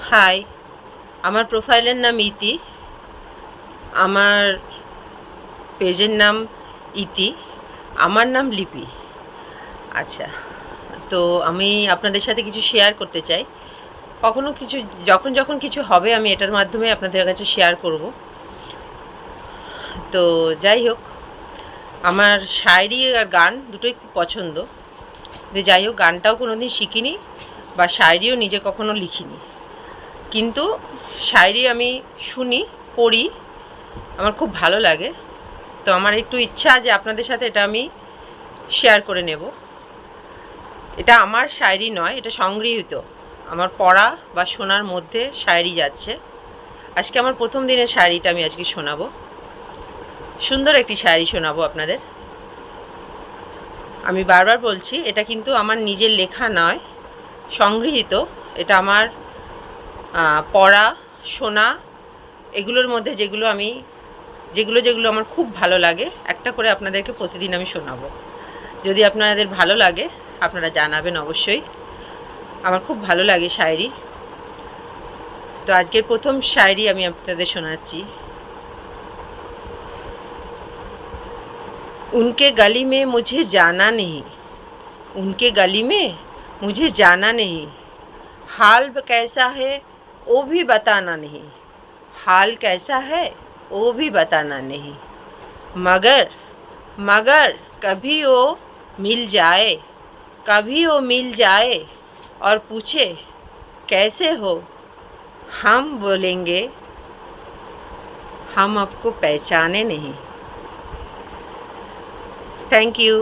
High, আমার প্রোফাইলের নাম ইতি, আমার পেজের নাম ইতি, আমার নাম লিপি। আচ্ছা, তো আমি আপনাদের সাথে কিছু শেয়ার করতে চাই। কখনো কিছু যখন যখন কিছু হবে আমি এটার মাধ্যমে আপনাদের কাছে শেয়ার করব। তো যাই হোক, আমার শায়রি আর গান দুটোই খুব পছন্দ। যাই হোক, গানটাও কোনো দিন শিখিনি বা শায়রিও নিজে কখনো লিখিনি, কিন্তু শায়রি আমি শুনি, পড়ি, আমার খুব ভালো লাগে। তো আমার একটু ইচ্ছা যে আপনাদের সাথে এটা আমি শেয়ার করে নেব। এটা আমার শায়রি নয়, এটা সংগৃহীত আমার পড়া বা শোনার মধ্যে শায়রি যাচ্ছে। আজকে আমার প্রথম দিনের শায়রিটা আমি আজকে শোনাবো। সুন্দর একটি শায়রি শোনাবো আপনাদের। আমি বারবার বলছি, এটা কিন্তু আমার নিজের লেখা নয়, সংগৃহীত। এটা আমার পড়া, শোনা, এগুলোর মধ্যে যেগুলো আমার খুব ভালো লাগে, একটা করে আপনাদেরকে প্রতিদিন আমি শোনাবো। যদি আপনাদের ভালো লাগে আপনারা জানাবেন অবশ্যই। আমার খুব ভালো লাগে শায়রি। তো আজকের প্রথম শায়রি আমি আপনাদের শোনাচ্ছি। उनके गली में मुझे जाना नहीं, उनके गली में मुझे जाना नहीं, हाल कैसा है वो भी बताना नहीं, हाल कैसा है वो भी बताना नहीं, मगर मगर कभी वो मिल जाए, कभी वो मिल जाए और पूछे कैसे हो, हम बोलेंगे हम आपको पहचाने नहीं। Thank you.